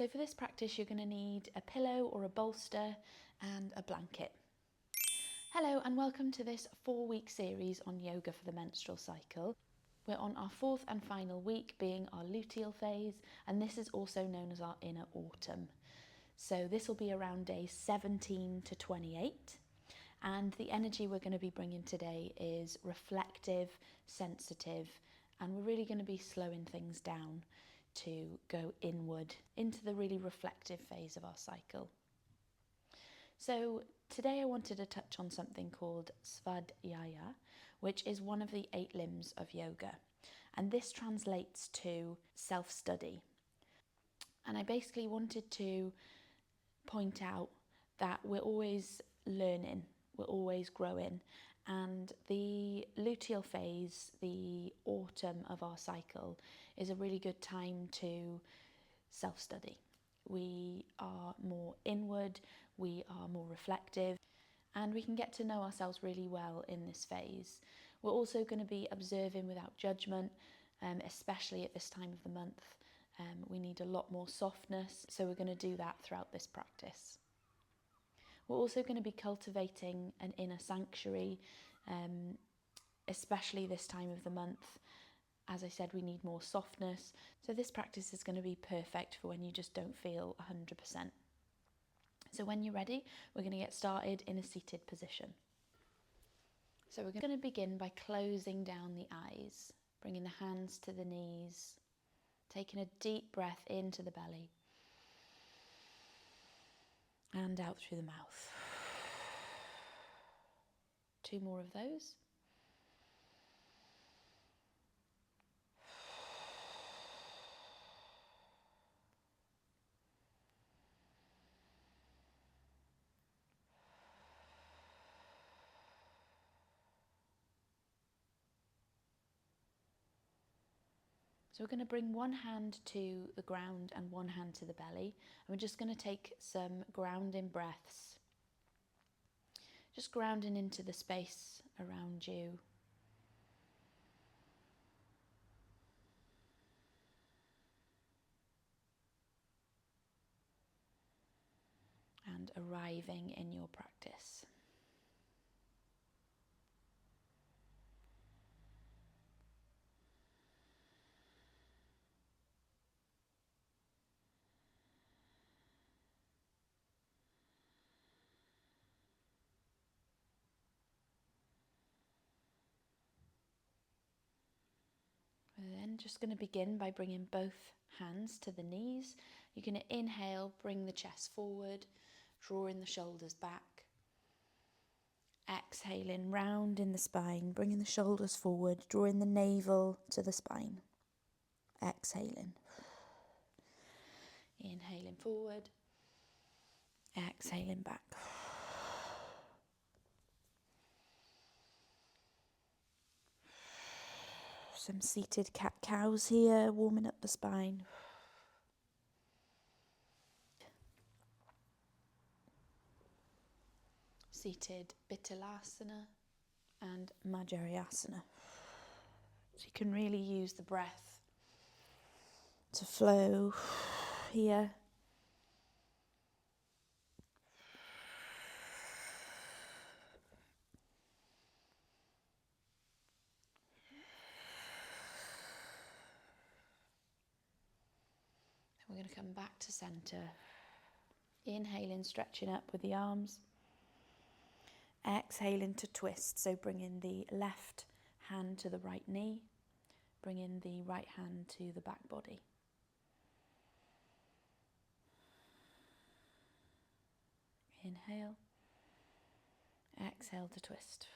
So for this practice, you're going to need a pillow or a bolster and a blanket. Hello and welcome to this 4-week series on yoga for the menstrual cycle. We're on our 4th and final week, being our luteal phase, and this is also known as our inner autumn. So this will be around days 17 to 28. And the energy we're going to be bringing today is reflective, sensitive, and we're really going to be slowing things down to go inward into the really reflective phase of our cycle. So today I wanted to touch on something called Svadhyaya, which is one of the 8 limbs of yoga. And this translates to self-study. And I basically wanted to point out that we're always learning, we're always growing, and the luteal phase, the autumn of our cycle, is a really good time to self-study. We are more inward, we are more reflective, and we can get to know ourselves really well in this phase. We're also going to be observing without judgment, especially at this time of the month. We need a lot more softness, so we're going to do that throughout this practice. We're also going to be cultivating an inner sanctuary, especially this time of the month. As I said, we need more softness, so this practice is going to be perfect for when you just don't feel 100%. So when you're ready, we're going to get started in a seated position. So we're going to begin by closing down the eyes, bringing the hands to the knees, taking a deep breath into the belly and out through the mouth. 2 more of those. So we're going to bring one hand to the ground and one hand to the belly. And we're just going to take some grounding breaths. Just grounding into the space around you. And arriving in your practice. We're then just going to begin by bringing both hands to the knees. You're going to inhale, bring the chest forward, drawing the shoulders back. Exhaling, round in the spine, bringing the shoulders forward, drawing the navel to the spine. Exhaling. Inhaling forward. Exhaling back. Some seated cat-cows here, warming up the spine. Seated Bitalasana and Majariasana. So you can really use the breath to flow here. We're going to come back to centre. Inhaling, stretching up with the arms. Exhaling to twist, so bringing the left hand to the right knee, bringing the right hand to the back body. Inhale, exhale to twist.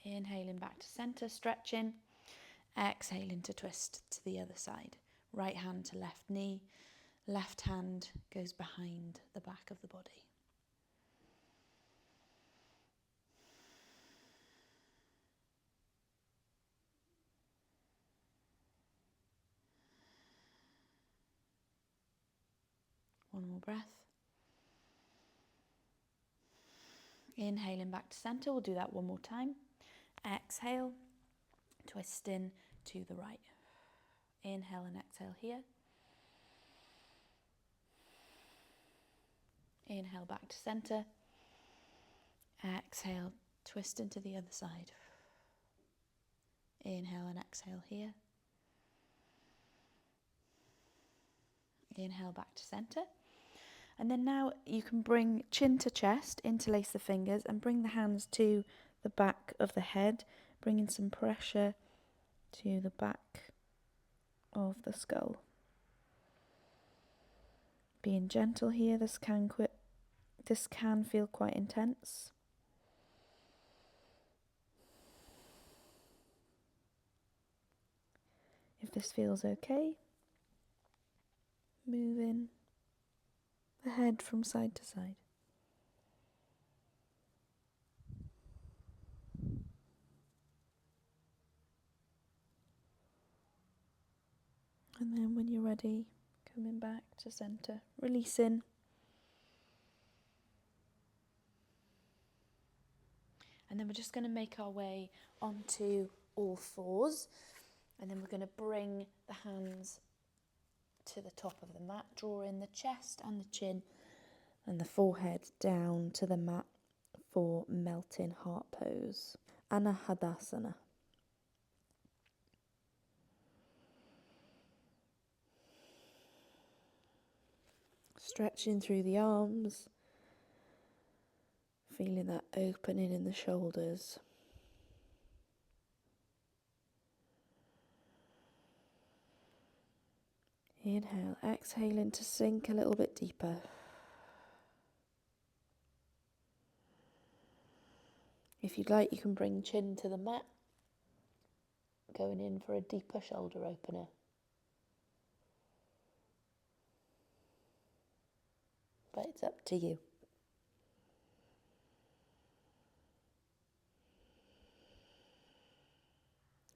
Inhaling back to centre, stretching, exhaling to twist to the other side. Right hand to left knee, left hand goes behind the back of the body. One more breath. Inhaling back to centre, we'll do that one more time. Exhale, twisting to the right. Inhale and exhale here. Inhale back to centre. Exhale, twist into the other side. Inhale and exhale here. Inhale back to centre. And then now you can bring chin to chest, interlace the fingers and bring the hands to the back of the head, bringing some pressure to the back of the skull. Being gentle here, this can feel quite intense. If this feels okay, moving the head from side to side. And then when you're ready, coming back to centre, releasing. And then we're just going to make our way onto all fours. And then we're going to bring the hands to the top of the mat, draw in the chest and the chin and the forehead down to the mat for melting heart pose. Anahadasana. Stretching through the arms, feeling that opening in the shoulders. Inhale, exhaling to sink a little bit deeper. If you'd like, you can bring chin to the mat, going in for a deeper shoulder opener. But it's up to you.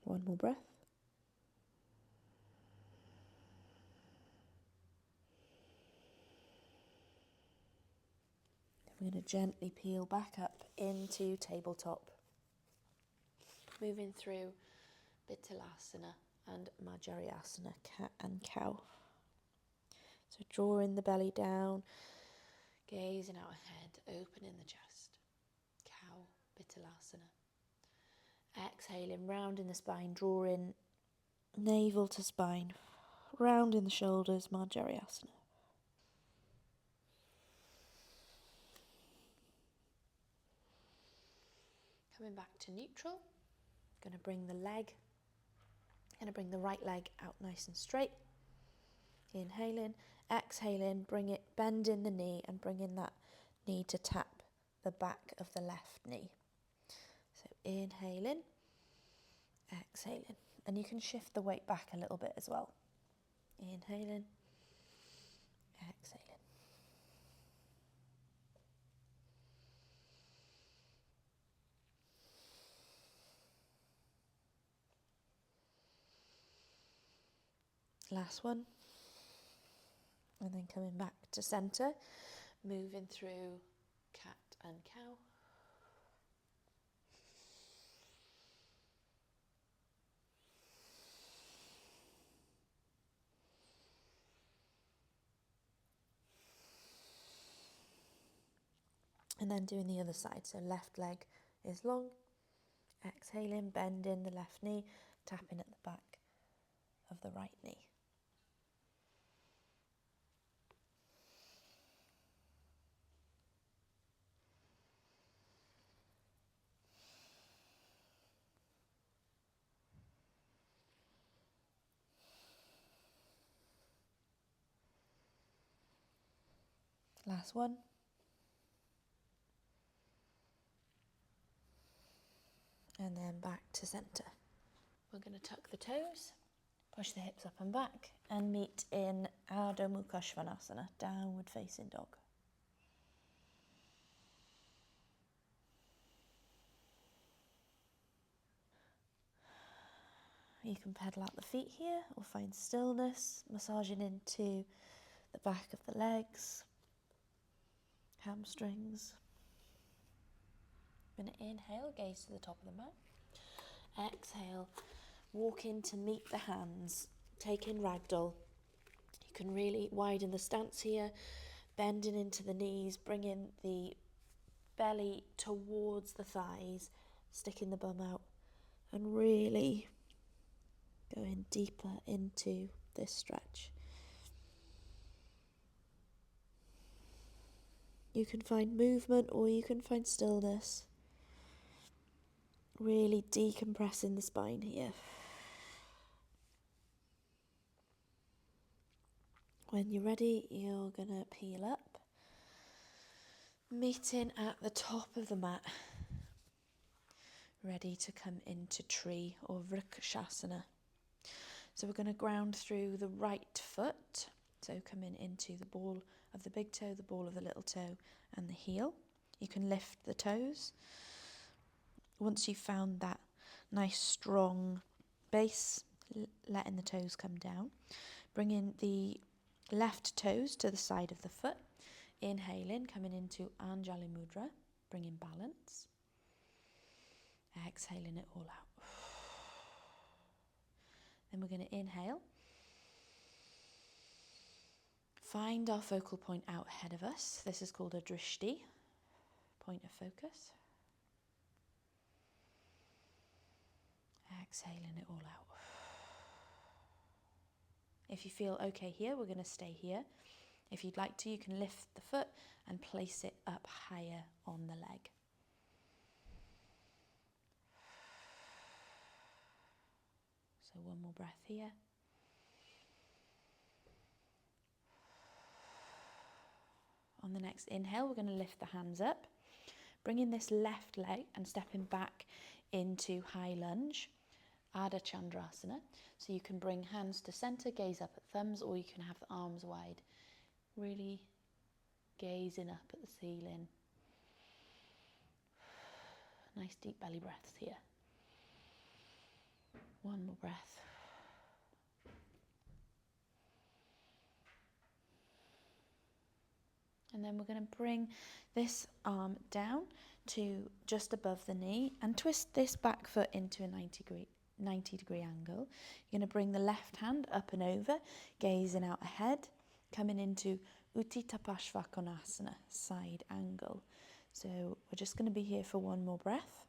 One more breath. We're going to gently peel back up into tabletop. Moving through Vitalasana and Majariasana, cat and cow. So drawing the belly down, gazing out ahead, opening the chest. Cow, Vitalasana. Exhaling, rounding the spine, drawing navel to spine, rounding the shoulders, Majariasana. Coming back to neutral, going to bring the right leg out nice and straight. Inhaling, exhaling, bending the knee and bringing that knee to tap the back of the left knee. So inhaling, exhaling. And you can shift the weight back a little bit as well. Inhaling, exhaling. Last one. And then coming back to centre, moving through cat and cow. And then doing the other side. So left leg is long. Exhaling, bending the left knee, tapping at the back of the right knee. Last one. And then back to centre. We're going to tuck the toes, push the hips up and back, and meet in Ardha Mukha Svanasana, downward facing dog. You can pedal out the feet here or find stillness, massaging into the back of the legs, hamstrings. I'm going to inhale, gaze to the top of the mat. Exhale, walk in to meet the hands, take in ragdoll. You can really widen the stance here, bending into the knees, bringing the belly towards the thighs, sticking the bum out, and really going deeper into this stretch. You can find movement or you can find stillness. Really decompressing the spine here. When you're ready, you're going to peel up, meeting at the top of the mat, ready to come into tree or vrikshasana. So we're going to ground through the right foot, so coming into the ball of the big toe, the ball of the little toe, and the heel. You can lift the toes. Once you've found that nice strong base, letting the toes come down, bringing the left toes to the side of the foot, inhaling, coming into Anjali Mudra, bringing balance, exhaling it all out. Then we're going to inhale, find our focal point out ahead of us. This is called a drishti, point of focus. Exhaling it all out. If you feel okay here, we're going to stay here. If you'd like to, you can lift the foot and place it up higher on the leg. So one more breath here. On the next inhale, we're going to lift the hands up, bringing this left leg and stepping back into high lunge, Ardha Chandrasana. So you can bring hands to center, gaze up at thumbs, or you can have the arms wide, really gazing up at the ceiling. Nice deep belly breaths here. One more breath. And then we're going to bring this arm down to just above the knee and twist this back foot into a 90 degree angle. You're going to bring the left hand up and over, gazing out ahead, coming into Utthita Parshvakonasana, side angle. So we're just going to be here for one more breath.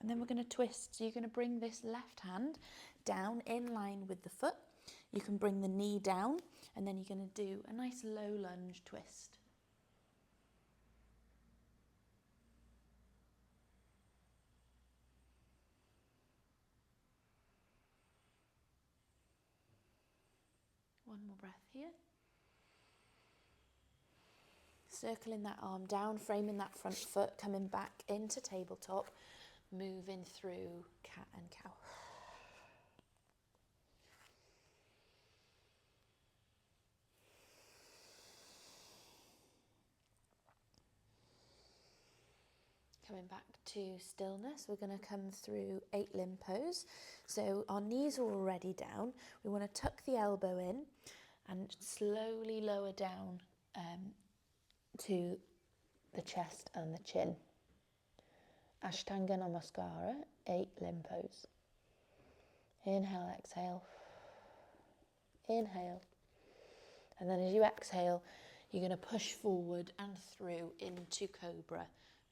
And then we're going to twist. So you're going to bring this left hand down in line with the foot. You can bring the knee down, and then you're going to do a nice low lunge twist. One more breath here. Circling that arm down, framing that front foot, coming back into tabletop, moving through cat and cow. Coming back to stillness, we're going to come through 8 limb pose. So our knees are already down. We want to tuck the elbow in and slowly lower down to the chest and the chin. Ashtanga Namaskara, 8 limb pose. Inhale, exhale. Inhale. And then as you exhale, you're going to push forward and through into Cobra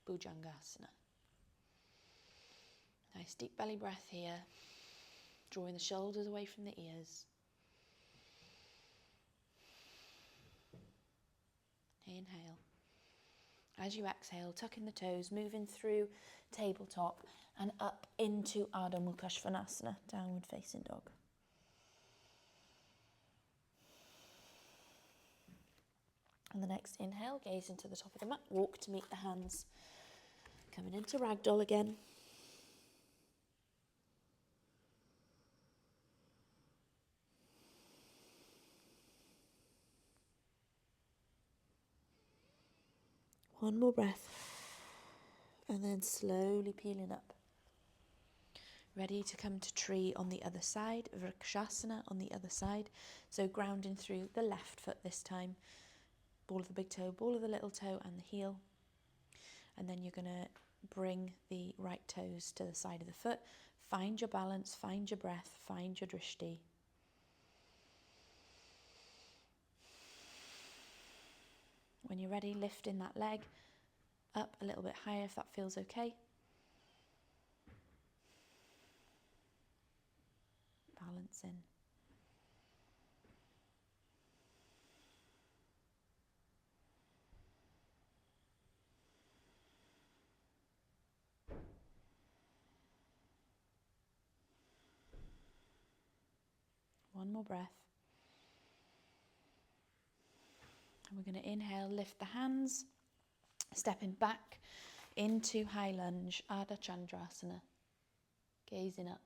Bhujangasana. Nice deep belly breath here, drawing the shoulders away from the ears. Inhale. As you exhale, tucking the toes, moving through tabletop and up into Ardha Mukha Svanasana, downward facing dog. On the next inhale, gaze into the top of the mat, walk to meet the hands. Coming into ragdoll again. One more breath. And then slowly peeling up. Ready to come to tree on the other side, vrikshasana on the other side. So grounding through the left foot this time. Ball of the big toe, ball of the little toe and the heel. And then you're going to bring the right toes to the side of the foot. Find your balance, find your breath, find your drishti. When you're ready, lifting that leg up a little bit higher if that feels okay. Balancing. One more breath. And we're going to inhale, lift the hands, stepping back into high lunge, Ardha Chandrasana, gazing up.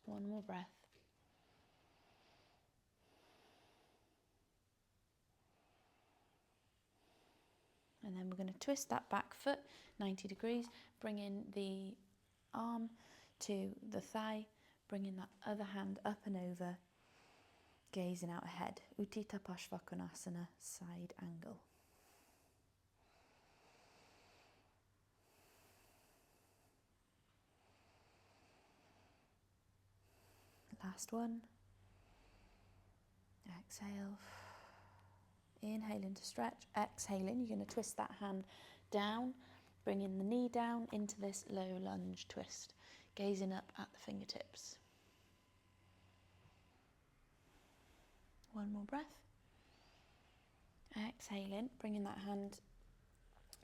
One more breath. And then we're going to twist that back foot 90 degrees, bringing the arm to the thigh, bringing that other hand up and over, gazing out ahead. Utthita Parshvakonasana, side angle. Last one. Exhale. Inhaling to stretch, exhaling. You're going to twist that hand down, bringing the knee down into this low lunge twist, gazing up at the fingertips. One more breath. Exhaling, bringing that hand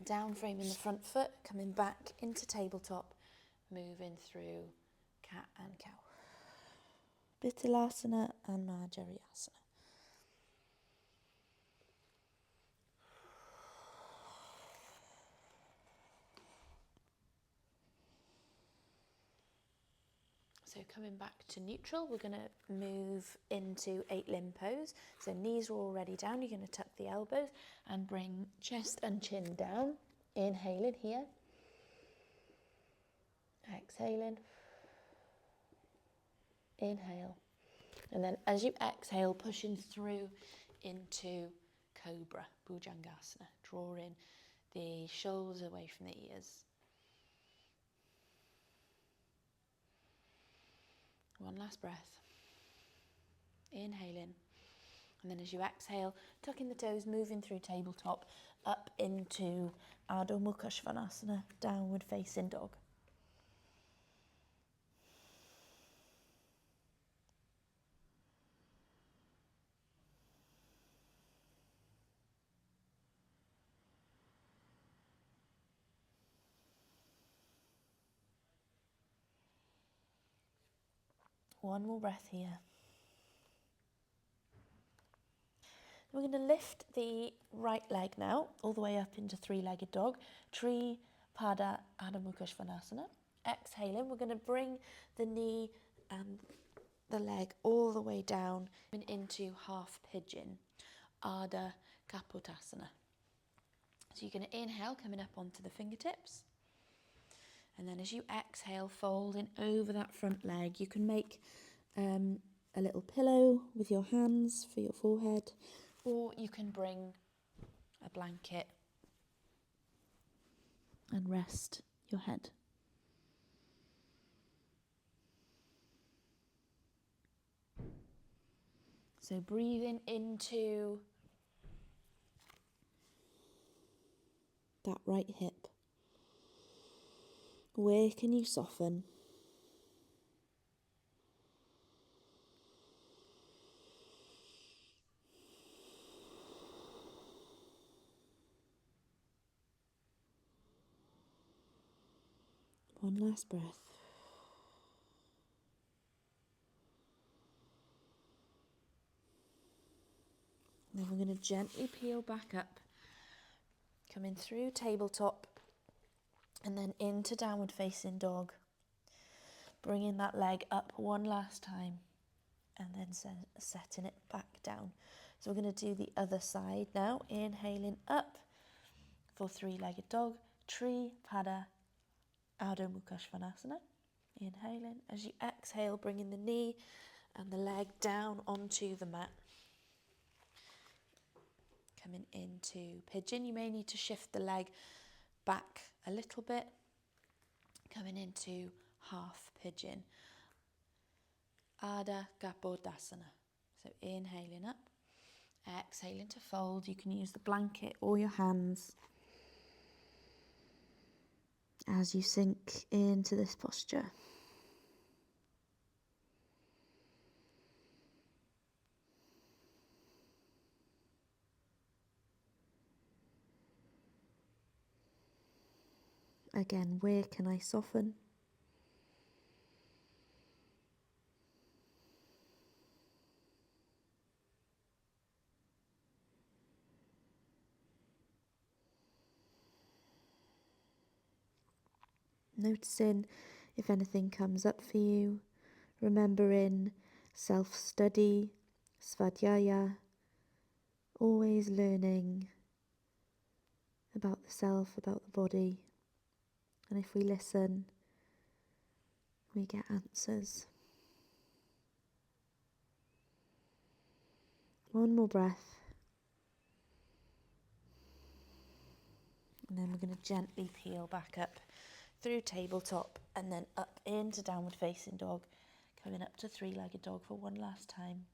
down, framing the front foot, coming back into tabletop, moving through cat and cow. Bithalasana and Marjariyasana. So coming back to neutral, we're going to move into 8-limb pose. So knees are already down. You're going to tuck the elbows and bring chest and chin down. Inhaling here. Exhaling. Inhale. And then as you exhale, pushing through into Cobra, Bhujangasana, drawing the shoulders away from the ears. One last breath. Inhaling. And then as you exhale, tucking the toes, moving through tabletop, up into Ardha Mukha Svanasana, downward facing dog. One more breath here. We're going to lift the right leg now, all the way up into 3-legged dog. Tri Pada Ardha Mukha Svanasana. Exhaling, we're going to bring the knee and the leg all the way down into half pigeon, Ardha Kapotasana. So you're going to inhale, coming up onto the fingertips. And then as you exhale, folding over that front leg, you can make a little pillow with your hands for your forehead, or you can bring a blanket and rest your head. So breathing into that right hip. Where can you soften? One last breath. Then we're going to gently peel back up, coming through tabletop, and then into downward facing dog. Bringing that leg up one last time, and then setting it back down. So we're going to do the other side now. Inhaling up for 3-legged dog, Tri Pada Ardha Mukha Svanasana. Inhaling. As you exhale, bringing the knee and the leg down onto the mat. coming into pigeon. You may need to shift the leg back a little bit, coming into half pigeon. Ardha Kapodasana. So inhaling up, exhaling to fold. You can use the blanket or your hands as you sink into this posture. Again, where can I soften? Noticing if anything comes up for you, remembering self-study, svadhyaya, always learning about the self, about the body, and if we listen, we get answers. One more breath, and then we're going to gently peel back up through tabletop and then up into downward facing dog, coming up to three-legged dog for one last time,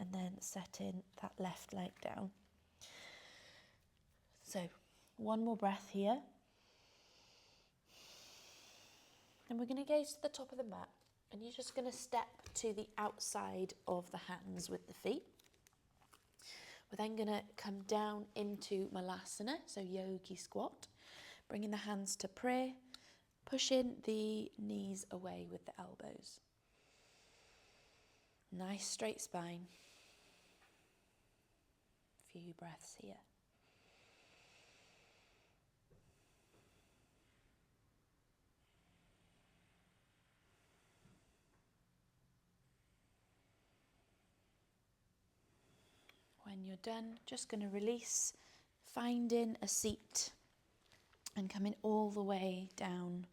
and then setting that left leg down. So one more breath here, and we're going to gaze to the top of the mat, and you're just going to step to the outside of the hands with the feet. We're then going to come down into Malasana, so Yogi squat, bringing the hands to prayer, pushing the knees away with the elbows. Nice straight spine. Few breaths here. When you're done, just going to release, finding a seat and coming all the way down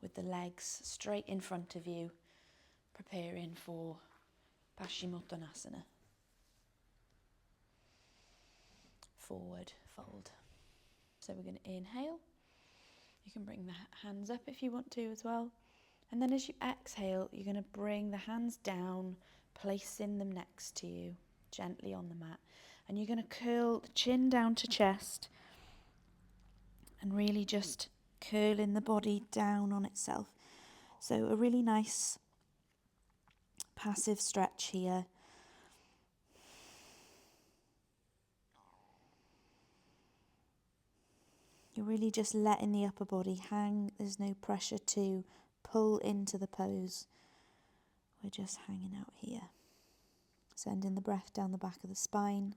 with the legs straight in front of you, preparing for Paschimottanasana. Forward fold. So we're going to inhale. You can bring the hands up if you want to as well. And then as you exhale, you're going to bring the hands down, placing them next to you, gently on the mat. And you're going to curl the chin down to chest and really just curling the body down on itself. So a really nice passive stretch here. You're really just letting the upper body hang. There's no pressure to pull into the pose. We're just hanging out here. Sending the breath down the back of the spine.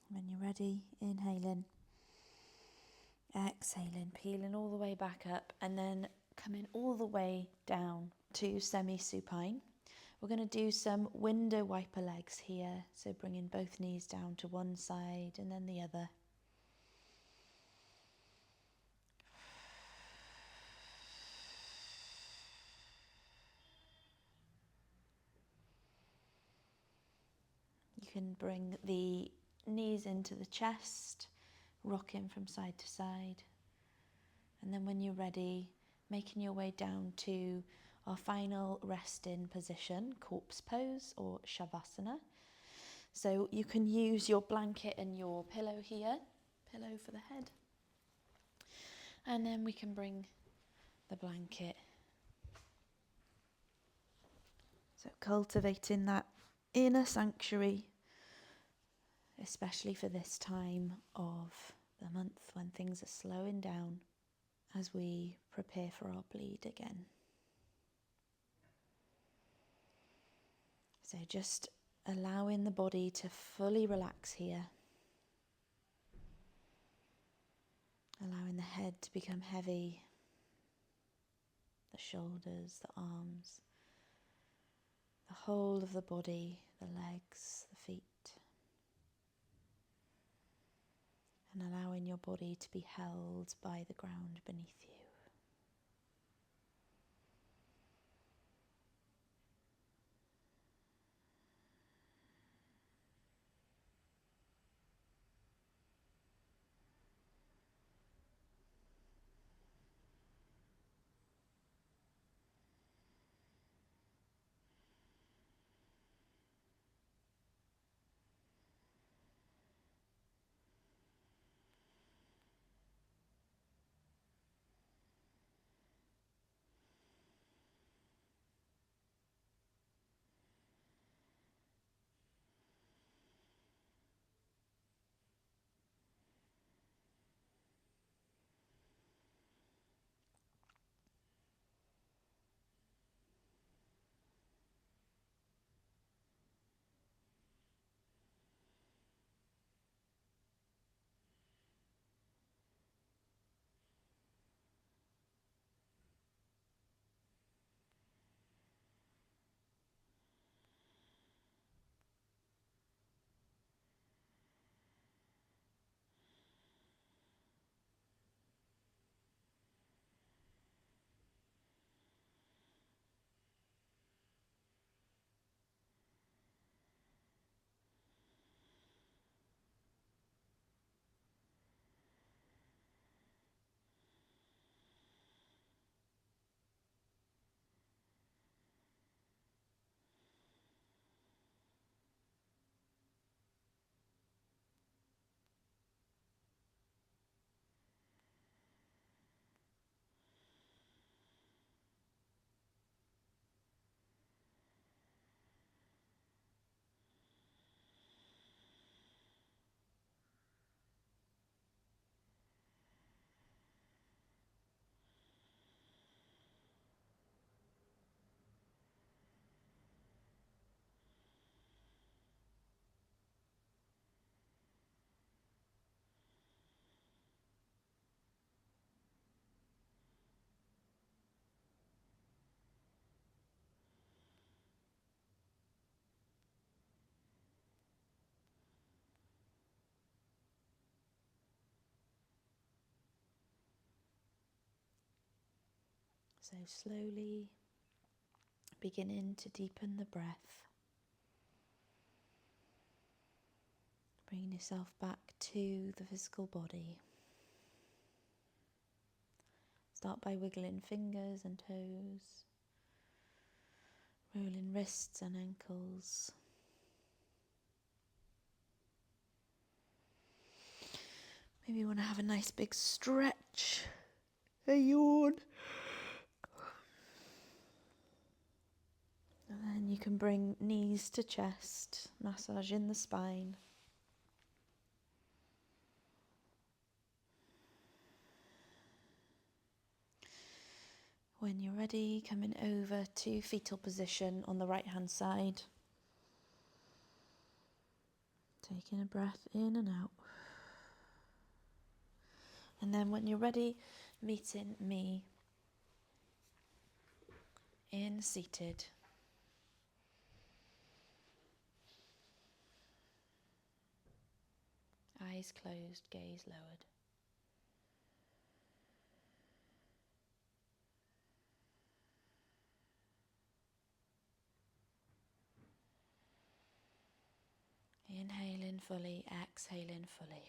When you're ready, inhaling, exhaling, peeling all the way back up, and then coming all the way down to semi-supine. We're going to do some window wiper legs here, so bringing both knees down to one side and then the other. You can bring the knees into the chest, rocking from side to side. And then when you're ready, making your way down to our final resting position, corpse pose or shavasana. So you can use your blanket and your pillow here, pillow for the head. And then we can bring the blanket. So cultivating that inner sanctuary, especially for this time of the month when things are slowing down as we prepare for our bleed again. So just allowing the body to fully relax here. Allowing the head to become heavy, the shoulders, the arms, the whole of the body, the legs, the feet. And allowing your body to be held by the ground beneath you. So slowly beginning to deepen the breath. Bringing yourself back to the physical body. Start by wiggling fingers and toes, rolling wrists and ankles. Maybe you want to have a nice big stretch, a yawn. And then you can bring knees to chest, massaging the spine. When you're ready, coming over to fetal position on the right hand side. Taking a breath in and out. And then when you're ready, meeting me in seated. Eyes closed, gaze lowered. Inhaling fully, exhaling fully.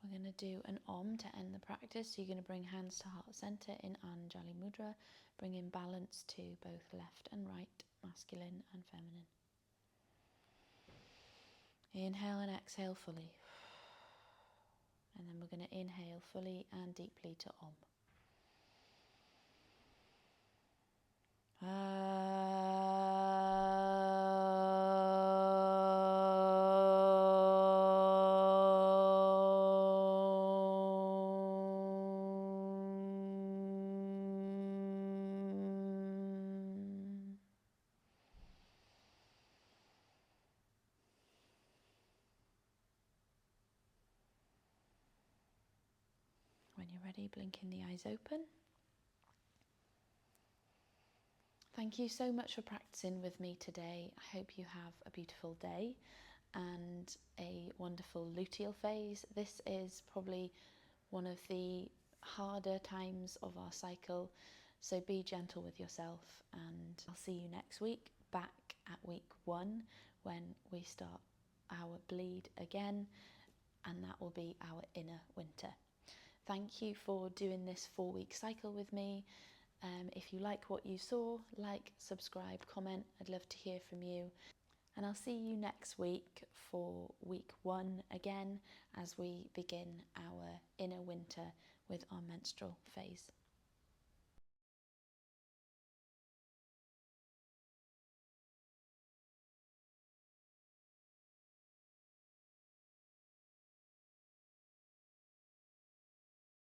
We're going to do an Om to end the practice. So you're going to bring hands to heart center in Anjali Mudra, bringing balance to both left and right, masculine and feminine. Inhale and exhale fully. And then we're going to inhale fully and deeply to Om. When you're ready, blinking the eyes open. Thank you so much for practicing with me today. I hope you have a beautiful day and a wonderful luteal phase. This is probably one of the harder times of our cycle, so be gentle with yourself, and I'll see you next week, back at week 1, when we start our bleed again, and that will be our inner winter. Thank you for doing this 4-week cycle with me. If you like what you saw, like, subscribe, comment. I'd love to hear from you. And I'll see you next week for week 1 again, as we begin our inner winter with our menstrual phase.